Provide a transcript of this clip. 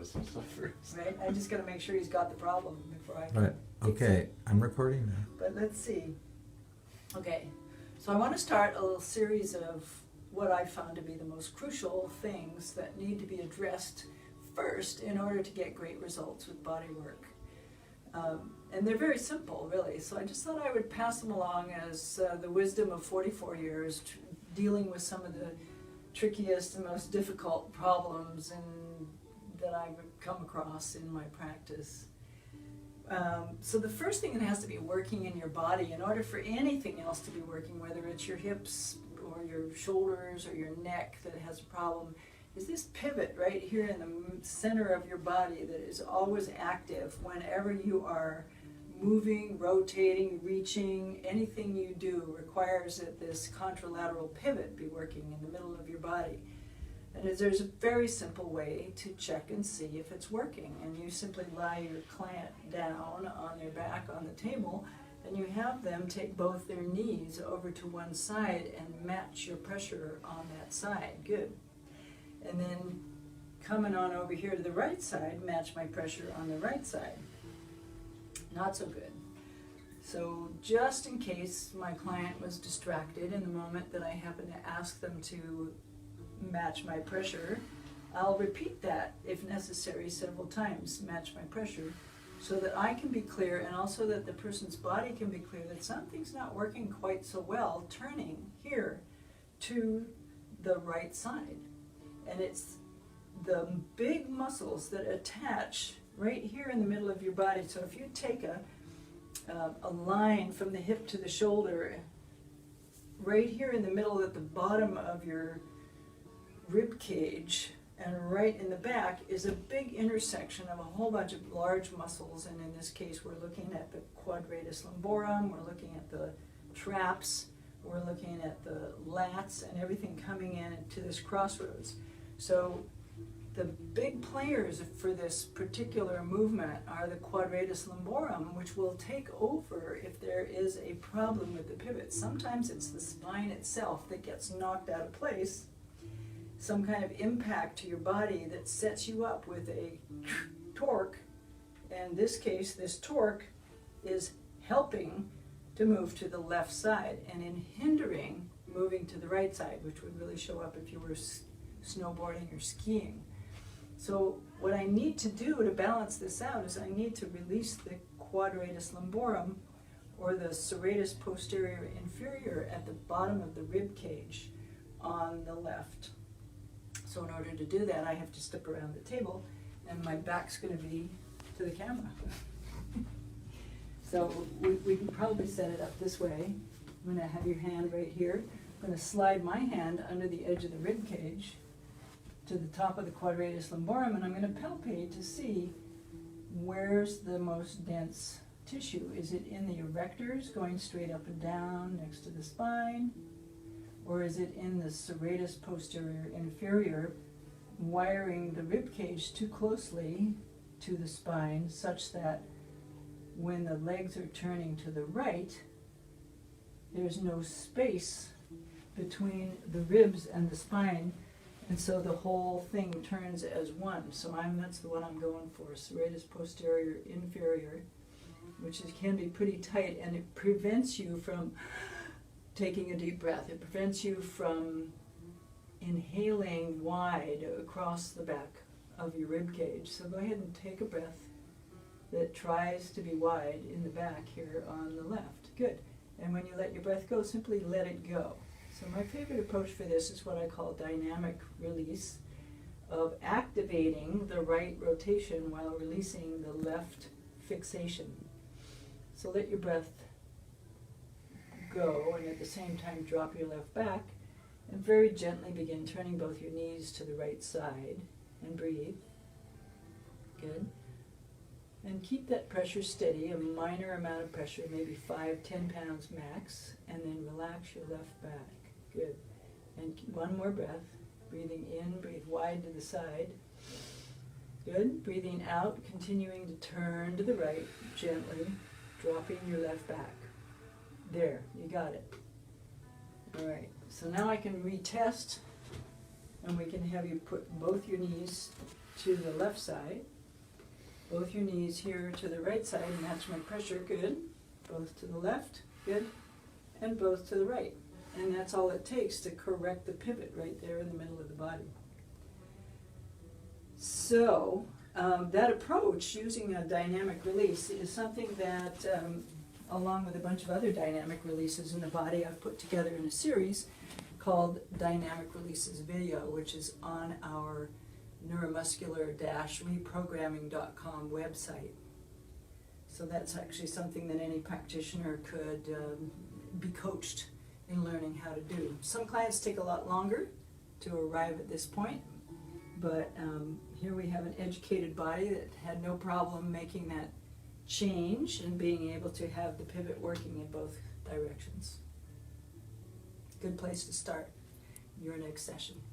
some stuff first. Right, I just gotta make sure he's got the problem before I. Right, fix okay, it. I'm recording now. But let's see. Okay, so I want to start a little series of what I found to be the most crucial things that need to be addressed first in order to get great results with Bodywork. And they're very simple, really, so I just thought I would pass them along as the wisdom of 44 years dealing with some of the trickiest and most difficult problems that I've come across in my practice. So the first thing that has to be working in your body in order for anything else to be working, whether it's your hips or your shoulders or your neck that has a problem, is this pivot right here in the center of your body that is always active whenever you are moving, rotating, reaching. Anything you do requires that this contralateral pivot be working in the middle of your body. And there's a very simple way to check and see if it's working. And you simply lie your client down on their back on the table, and you have them take both their knees over to one side and match your pressure on that side. Good. And then coming on over here to the right side, match my pressure on the right side. Not so good. So just in case my client was distracted in the moment that I happened to ask them to match my pressure, I'll repeat that if necessary several times, match my pressure, so that I can be clear and also that the person's body can be clear that something's not working quite so well, turning here to the right side. And it's the big muscles that attach right here in the middle of your body. So if you take a line from the hip to the shoulder, right here in the middle at the bottom of your rib cage and right in the back is a big intersection of a whole bunch of large muscles, and in this case we're looking at the quadratus lumborum, we're looking at the traps, we're looking at the lats, and everything coming in to this crossroads. So the big players for this particular movement are the quadratus lumborum, which will take over if there is a problem with the pivot. Sometimes it's the spine itself that gets knocked out of place, some kind of impact to your body that sets you up with a torque. And in this case, this torque is helping to move to the left side and in hindering moving to the right side, which would really show up if you were snowboarding or skiing. So what I need to do to balance this out is I need to release the quadratus lumborum, or the serratus posterior inferior at the bottom of the rib cage on the left. So in order to do that, I have to step around the table, and my back's going to be to the camera. So we can probably set it up this way. I'm going to have your hand right here. I'm going to slide my hand under the edge of the rib cage to the top of the quadratus lumborum, and I'm going to palpate to see where's the most dense tissue. Is it in the erectors going straight up and down next to the spine? Or is it in the serratus posterior inferior, wiring the rib cage too closely to the spine such that when the legs are turning to the right, there's no space between the ribs and the spine, and so the whole thing turns as one. So that's the one I'm going for, serratus posterior inferior, which can be pretty tight, and it prevents you from taking a deep breath. It prevents you from inhaling wide across the back of your rib cage. So go ahead and take a breath that tries to be wide in the back here on the left. Good. And when you let your breath go, simply let it go. So my favorite approach for this is what I call dynamic release, of activating the right rotation while releasing the left fixation. So let your breath go, and at the same time drop your left back, and very gently begin turning both your knees to the right side, and breathe. Good. And keep that pressure steady, a minor amount of pressure, maybe 5-10 pounds max, and then relax your left back. Good. And one more breath. Breathing in, breathe wide to the side. Good. Breathing out, continuing to turn to the right, gently, dropping your left back. There, you got it. All right, so now I can retest, and we can have you put both your knees to the left side. Both your knees here to the right side, match my pressure, good. Both to the left, good. And both to the right. And that's all it takes to correct the pivot right there in the middle of the body. So, that approach, using a dynamic release, is something that, along with a bunch of other dynamic releases in the body, I've put together in a series called Dynamic Releases Video, which is on our neuromuscular-reprogramming.com website. So that's actually something that any practitioner could be coached in learning how to do. Some clients take a lot longer to arrive at this point, but here we have an educated body that had no problem making that change and being able to have the pivot working in both directions. Good place to start your next session.